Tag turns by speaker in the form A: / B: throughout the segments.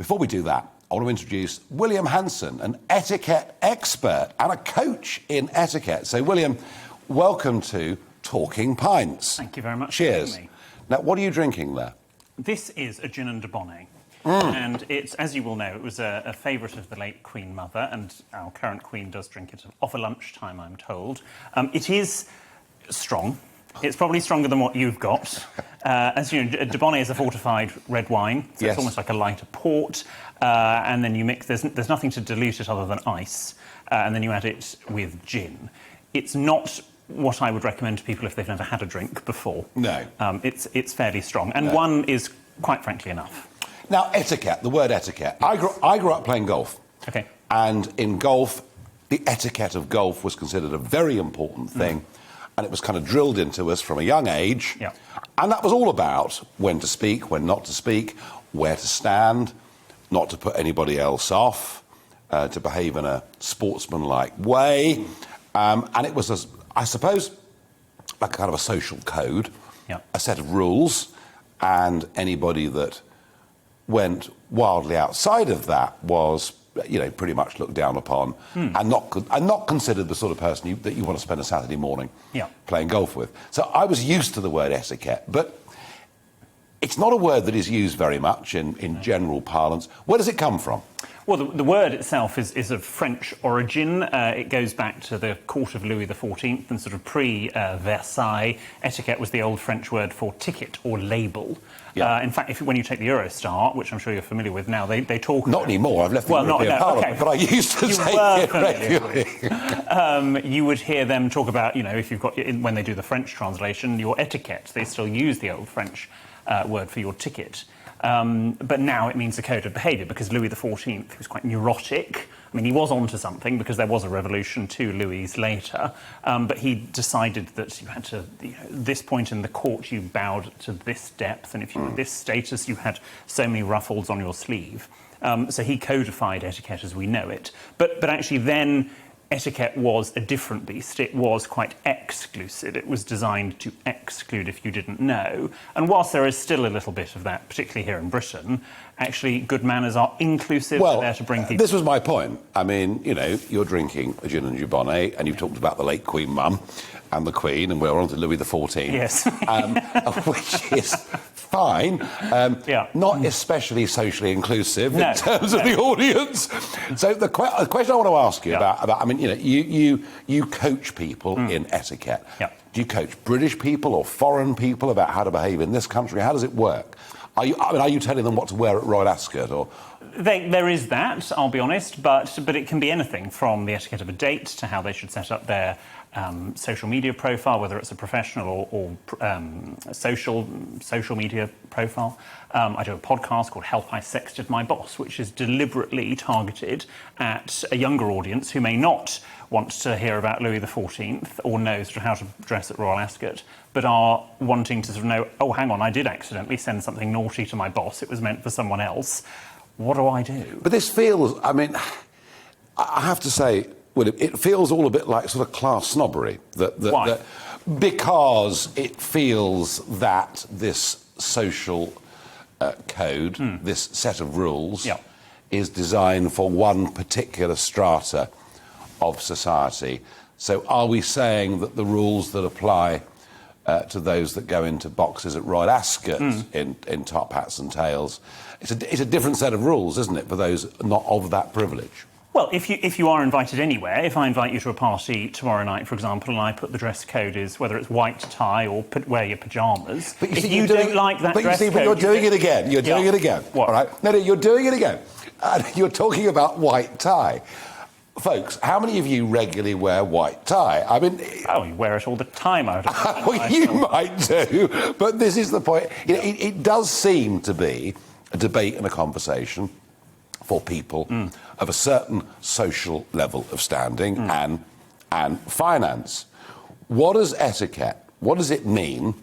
A: Before we do that, I want to introduce William Hanson, an etiquette expert and a coach in etiquette. So, William, welcome to Talking Pints.
B: Thank you very much.
A: Cheers.
B: For me.
A: Now, what are you drinking there?
B: This is a gin and debonnaise. And it's, as you will know, it was a favourite of the late Queen Mother, and our current Queen does drink it off a lunchtime, I'm told. It is strong. It's probably stronger than what you've got. As you know, debonnaise is a fortified red wine, so
A: yes.
B: It's almost like a lighter port. And then you mix. There's nothing to dilute it other than ice, and then you add it with gin. It's not what I would recommend to people if they've never had a drink before.
A: No.
B: It's fairly strong, and one is quite frankly enough.
A: Now, etiquette, the word etiquette. I grew up playing golf.
B: Okay.
A: And in golf, the etiquette of golf was considered a very important thing. And it was kind of drilled into us from a young age.
B: Yeah.
A: And that was all about when to speak, when not to speak, where to stand, not to put anybody else off, to behave in a sportsmanlike way. And it was, I suppose, like kind of a social code, a set of rules, and anybody that went wildly outside of that was, you know, pretty much looked down upon and not considered the sort of person that you want to spend a Saturday morning playing golf with. So I was used to the word etiquette, but it's not a word that is used very much in general parlance. Where does it come from?
B: Well, the word itself is of French origin. It goes back to the court of Louis XIV and sort of pre-Versailles. Etiquette was the old French word for ticket or label. Yeah. In fact, when you take the Eurostar, which I'm sure you're familiar with now, they talk...
A: Not anymore, I've left the European Parliament, but I used to take it regularly.
B: You would hear them talk about, you know, if you've got, when they do the French translation, your etiquette. They still use the old French word for your ticket. But now it means a code of behaviour, because Louis XIV was quite neurotic. I mean, he was onto something, because there was a revolution 2 Louis later, but he decided that you had to, you know, this point in the court you bowed to this depth, and if you were this status you had so many ruffles on your sleeve. So he codified etiquette as we know it. But actually then etiquette was a different beast. It was quite exclusive. It was designed to exclude if you didn't know. And whilst there is still a little bit of that, particularly here in Britain, actually good manners are inclusive.
A: Well,
B: they're there to bring people...
A: this was my point. I mean, you know, you're drinking a gin and debonnaise, and you've talked about the late Queen Mum and the Queen, and we're on to Louis XIV.
B: Yes.
A: Which is fine. Not especially socially inclusive in terms of the audience. So the question I want to ask you about, I mean, you know, you coach people in etiquette. Do you coach British people or foreign people about how to behave in this country? How does it work? Are you telling them what to wear at Royal Ascot, or...?
B: There is that, I'll be honest, but it can be anything from the etiquette of a date to how they should set up their social media profile, whether it's a professional or social media profile. I do a podcast called Help I Sexted My Boss, which is deliberately targeted at a younger audience who may not want to hear about Louis XIV or know sort of how to dress at Royal Ascot, but are wanting to sort of know, oh, hang on, I did accidentally send something naughty to my boss. It was meant for someone else. What do I do?
A: But this feels, I mean, I have to say, William, it feels all a bit like sort of class snobbery.
B: Why?
A: Because it feels that this social code, this set of rules, is designed for one particular strata of society. So are we saying that the rules that apply to those that go into boxes at Royal Ascot in top hats and tails, it's a different set of rules, isn't it, for those not of that privilege?
B: Well, if you are invited anywhere, if I invite you to a party tomorrow night, for example, and I put the dress code is whether it's white tie or wear your pyjamas,
A: but
B: if you don't like that dress code...
A: But you're doing it again. You're doing it again.
B: What?
A: All right? No, you're doing it again. You're talking about white tie. Folks, how many of you regularly wear white tie? I mean...
B: Oh, you wear it all the time, I would imagine.
A: Well, you might do, but this is the point. You know, it does seem to be a debate and a conversation for people of a certain social level of standing and finance. What is etiquette? What does it mean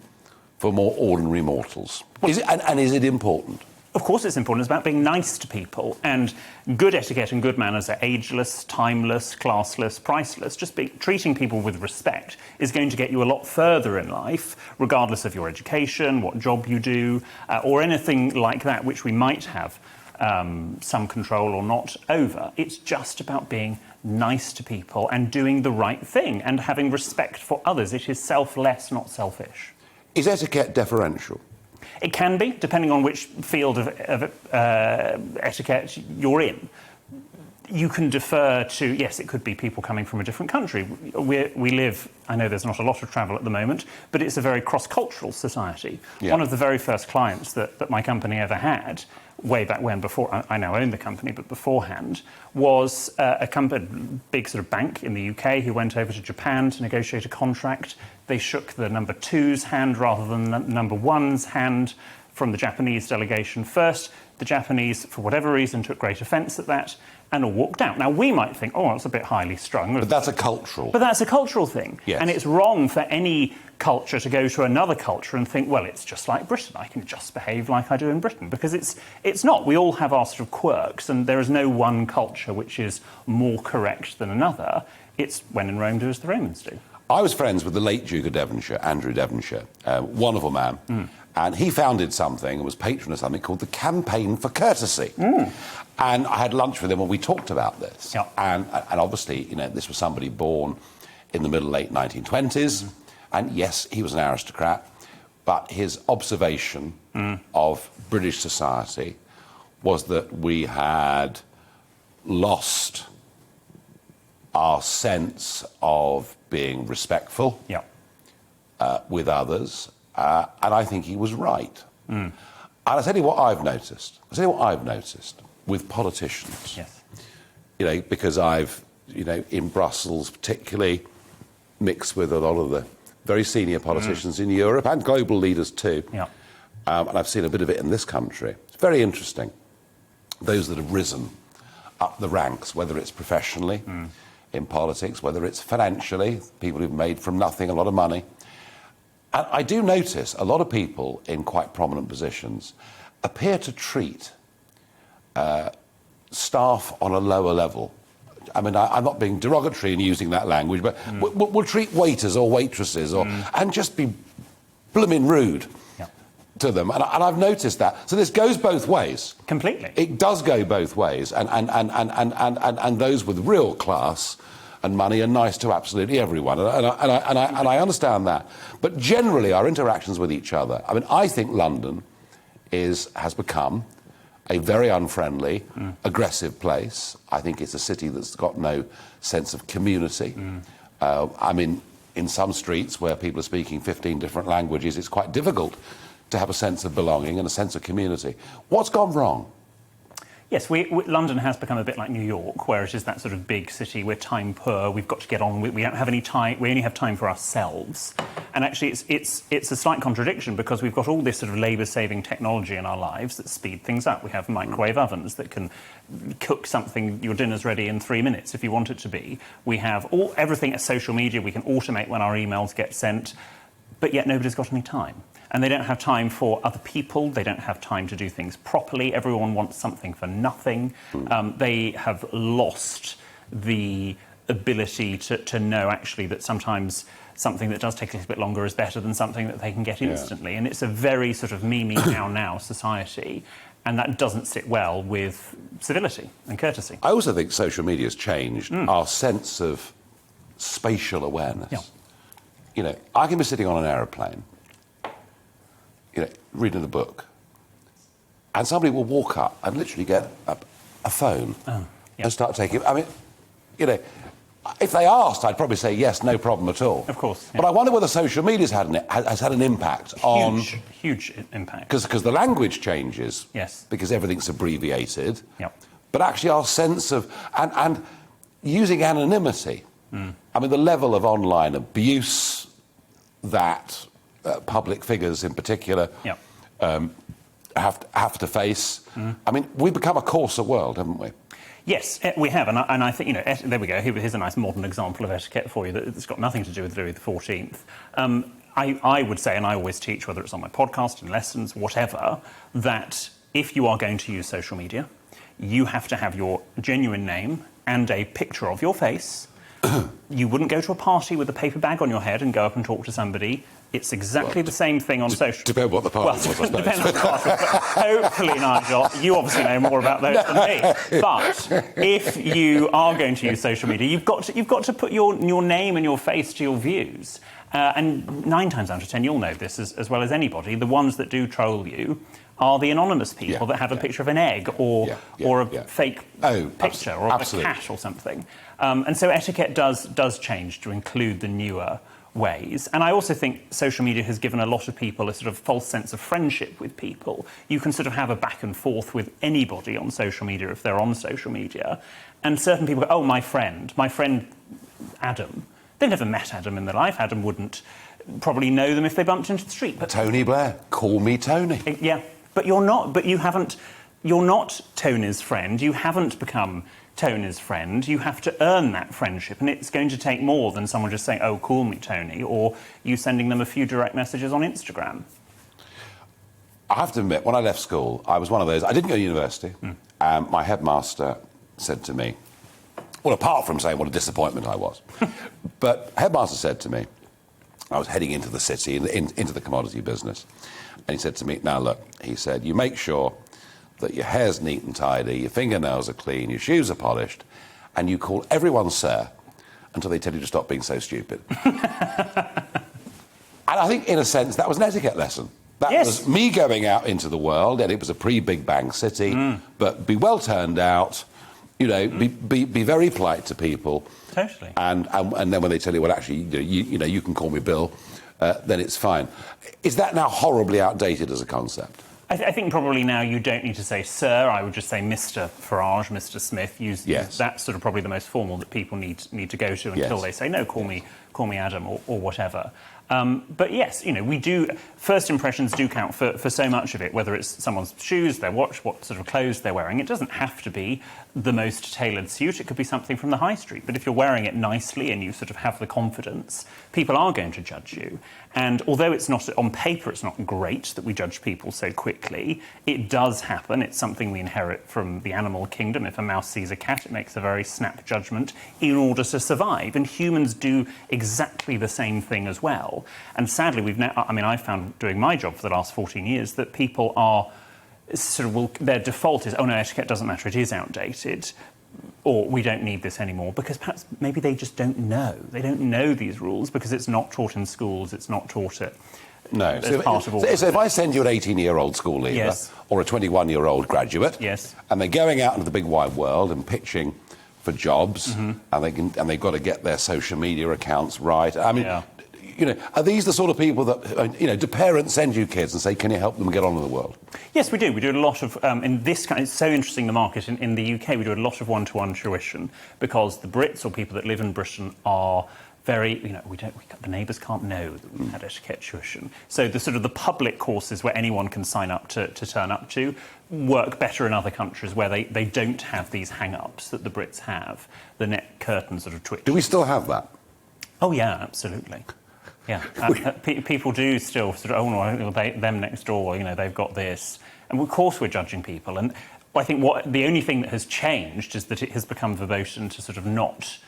A: for more ordinary mortals? Is it important?
B: Of course it's important. It's about being nice to people. And good etiquette and good manners are ageless, timeless, classless, priceless. Just treating people with respect is going to get you a lot further in life, regardless of your education, what job you do, or anything like that which we might have some control or not over. It's just about being nice to people and doing the right thing and having respect for others. It is selfless, not selfish.
A: Is etiquette deferential?
B: It can be, depending on which field of etiquette you're in. You can defer to, yes, it could be people coming from a different country. We live, I know there's not a lot of travel at the moment, but it's a very cross-cultural society. Yeah. One of the very first clients that my company ever had, way back when, before I now own the company, but beforehand, was a big sort of bank in the UK who went over to Japan to negotiate a contract. They shook the number two's hand rather than the number one's hand from the Japanese delegation first. The Japanese, for whatever reason, took great offence at that and all walked out. Now, we might think, oh, it's a bit highly strung.
A: But that's a cultural.
B: But that's a cultural thing.
A: Yes.
B: And it's wrong for any culture to go to another culture and think, well, it's just like Britain. I can just behave like I do in Britain. Because it's not. We all have our sort of quirks, and there is no one culture which is more correct than another. It's when in Rome, do as the Romans do.
A: I was friends with the late Duke of Devonshire, Andrew Devonshire, wonderful man. And he founded something, and was patron of something called the Campaign for Courtesy. And I had lunch with him and we talked about this.
B: Yep.
A: And obviously, you know, this was somebody born in the late 1920s. And yes, he was an aristocrat, but his observation of British society was that we had lost our sense of being respectful with others. And I think he was right. And I'll tell you what I've noticed. With politicians.
B: Yes.
A: You know, because I've, you know, in Brussels particularly, mixed with a lot of the very senior politicians in Europe and global leaders too.
B: Yeah.
A: And I've seen a bit of it in this country. It's very interesting. Those that have risen up the ranks, whether it's professionally in politics, whether it's financially, people who've made from nothing a lot of money. And I do notice a lot of people in quite prominent positions appear to treat staff on a lower level. I mean, I'm not being derogatory in using that language, but we'll treat waiters or waitresses and just be blooming rude to them. And I've noticed that. So this goes both ways.
B: Completely.
A: It does go both ways. And those with real class and money are nice to absolutely everyone. And I understand that. But generally, our interactions with each other, I mean, I think London has become a very unfriendly, aggressive place. I think it's a city that's got no sense of community. I mean, in some streets where people are speaking 15 different languages, it's quite difficult to have a sense of belonging and a sense of community. What's gone wrong?
B: Yes, London has become a bit like New York, where it is that sort of big city. We're time poor. We've got to get on. We don't have any time. We only have time for ourselves. And actually, it's a slight contradiction because we've got all this sort of labour-saving technology in our lives that speed things up. We have microwave ovens that can cook something. Your dinner's ready in 3 minutes if you want it to be. We have everything at social media. We can automate when our emails get sent, but yet nobody's got any time. And they don't have time for other people. They don't have time to do things properly. Everyone wants something for nothing. They have lost the ability to know, actually, that sometimes something that does take a little bit longer is better than something that they can get instantly. And it's a very sort of me, now society. And that doesn't sit well with civility and courtesy.
A: I also think social media has changed our sense of spatial awareness.
B: Yeah.
A: You know, I can be sitting on an aeroplane, you know, reading a book, and somebody will walk up and literally get a phone and start taking... I mean, you know, if they asked, I'd probably say yes, no problem at all.
B: Of course.
A: But I wonder whether social media has had an impact on...
B: Huge impact.
A: Because the language changes.
B: Yes.
A: Because everything's abbreviated.
B: Yep.
A: But actually our sense of... And using anonymity. I mean, the level of online abuse that... public figures in particular have to face. I mean, we've become a coarser world, haven't we?
B: Yes, we have, and I think, you know, there we go. Here's a nice modern example of etiquette for you that's got nothing to do with Louis XIV. I would say, and I always teach, whether it's on my podcast, in lessons, whatever, that if you are going to use social media, you have to have your genuine name and a picture of your face. You wouldn't go to a party with a paper bag on your head and go up and talk to somebody It's exactly the same thing on social...
A: Depends what the party was, I suppose.
B: Depends what the party was. But hopefully, Nigel, you obviously know more about those than me. But if you are going to use social media, you've got to put your name and your face to your views. And 9 times out of 10, you'll know this as well as anybody, the ones that do troll you are the anonymous people that have a picture of an egg or a fake picture or a cat or something. And so etiquette does change to include the newer ways. And I also think social media has given a lot of people a sort of false sense of friendship with people. You can sort of have a back and forth with anybody on social media if they're on social media. And certain people go, oh, my friend Adam. They've never met Adam in their life. Adam wouldn't probably know them if they bumped into the street. But
A: Tony Blair, call me Tony.
B: Yeah, but you're not. But you're not Tony's friend. You haven't become Tony's friend. You have to earn that friendship, and it's going to take more than someone just saying, "Oh, call me Tony," or you sending them a few direct messages on Instagram.
A: I have to admit, when I left school, I was one of those. I didn't go to university. My headmaster said to me, well, apart from saying what a disappointment I was, but headmaster said to me, I was heading into the city, into the commodity business, and he said to me, now look, he said, you make sure that your hair's neat and tidy, your fingernails are clean, your shoes are polished, and you call everyone sir until they tell you to stop being so stupid. And I think, in a sense, that was an etiquette lesson. That was me going out into the world, and it was a pre-Big Bang city, but be well turned out, you know, be very polite to people.
B: Totally.
A: And then when they tell you, well, actually, you can call me Bill, then it's fine. Is that now horribly outdated as a concept?
B: I think probably now you don't need to say sir. I would just say Mr. Farage, Mr. Smith. That's sort of probably the most formal that people need to go to until they say no. Call me Adam or whatever. But yes, you know, we do. First impressions do count for so much of it. Whether it's someone's shoes, their watch, what sort of clothes they're wearing. It doesn't have to be the most tailored suit. It could be something from the high street. But if you're wearing it nicely and you sort of have the confidence, people are going to judge you. And although it's not on paper, it's not great that we judge people so quickly. It does happen. It's something we inherit from the animal kingdom. If a mouse sees a cat, it makes a very snap judgment in order to survive. And humans do exactly the same thing as well. And sadly, I've found doing my job for the last 14 years that people are their default is, oh no, etiquette doesn't matter, it is outdated, or we don't need this anymore, because perhaps maybe they just don't know. They don't know these rules because it's not taught in schools, it's not taught at...
A: No. So if I send you an 18-year-old school leaver or a 21-year-old graduate, and they're going out into the big wide world and pitching for jobs, and they've got to get their social media accounts right. I mean, you know, are these the sort of people that, you know, do parents send you kids and say, can you help them get on in the world? Yes, we do. We do a lot of, in this kind, it's so interesting, the market in the UK, we do a lot of one-to-one tuition because the Brits or people that live in Britain are very, you know, the neighbours can't know that we've had etiquette tuition. So the sort of the public courses where anyone can sign up to turn up to work better in other countries where they don't have these hang-ups that the Brits have, the net curtain sort of twitch. Do we still have that? Oh, yeah, absolutely. Yeah, people do still sort of, oh no, them next door, you know, they've got this. And of course we're judging people. And I think the only thing that has changed is that it has become verboten to sort of not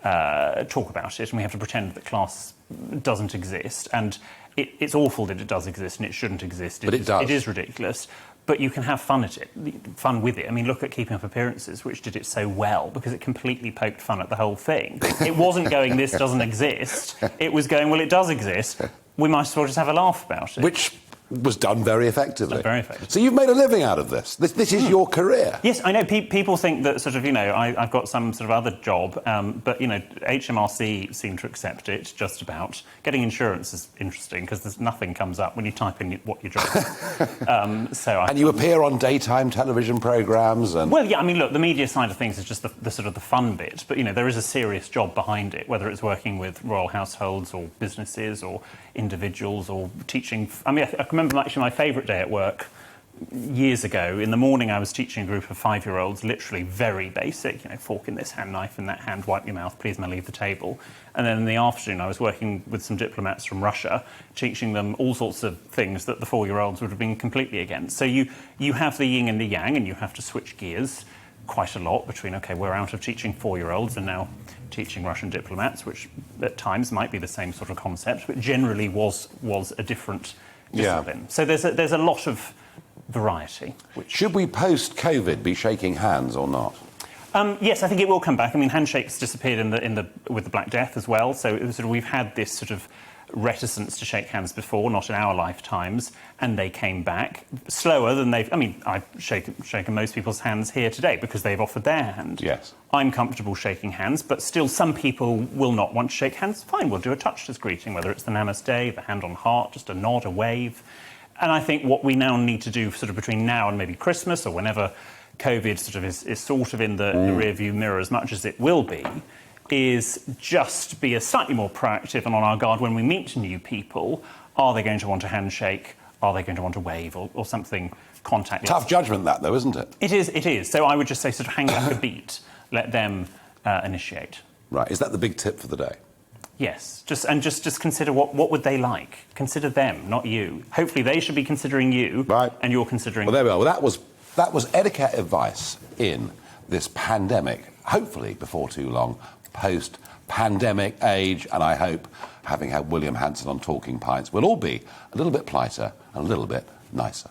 A: talk about it, and we have to pretend that class doesn't exist. And it's awful that it does exist, and it shouldn't exist. But it does. It is ridiculous. But you can have fun with it. I mean, look at Keeping Up Appearances, which did it so well, because it completely poked fun at the whole thing. It wasn't going, this doesn't exist. It was going, well, it does exist. We might as well just have a laugh about it. Which was done very effectively. Very effectively. So you've made a living out of this. This is your career. Yes, I know. People think that sort of, you know, I've got some sort of other job, but, you know, HMRC seem to accept it just about. Getting insurance is interesting because nothing comes up when you type in what your job is. And you appear on daytime television programmes and... Well, yeah, I mean, look, the media side of things is just the sort of the fun bit, but, you know, there is a serious job behind it, whether it's working with royal households or businesses or individuals or teaching... I mean, I remember actually my favourite day at work years ago. In the morning I was teaching a group of 5-year-olds, literally very basic, you know, fork in this hand, knife in that hand, wipe your mouth, please may leave the table. And then in the afternoon I was working with some diplomats from Russia, teaching them all sorts of things that the 4-year-olds would have been completely against. So you have the yin and the yang, and you have to switch gears.
B: quite a lot between, OK, we're out of teaching 4-year-olds and now teaching Russian diplomats, which at times might be the same sort of concept, but generally was a different discipline.
A: Yeah.
B: So there's a lot of variety.
A: Should we, post-COVID, be shaking hands or not?
B: Yes, I think it will come back. I mean, handshakes disappeared with the Black Death as well. So it was we've had this sort of reticence to shake hands before, not in our lifetimes, and they came back slower than they've... I mean, I've shaken most people's hands here today because they've offered their hand.
A: Yes.
B: I'm comfortable shaking hands, but still some people will not want to shake hands. Fine, we'll do a touchless greeting, whether it's the namaste, the hand on heart, just a nod, a wave. And I think what we now need to do sort of between now and maybe Christmas or whenever COVID sort of is sort of in the rearview mirror as much as it will be, is just be a slightly more proactive and on our guard when we meet new people. Are they going to want a handshake? Are they going to want a wave or something contactless?
A: Tough judgment, that, though, isn't it?
B: It is. So I would just say sort of hang back a beat, let them initiate.
A: Right. Is that the big tip for the day?
B: Yes. Just consider what would they like. Consider them, not you. Hopefully they should be considering you,
A: right,
B: and you're considering...
A: Well, there we are. Well, that was etiquette advice in this pandemic, hopefully before too long, post-pandemic age, and I hope, having had William Hanson on Talking Pints, we'll all be a little bit politer and a little bit nicer.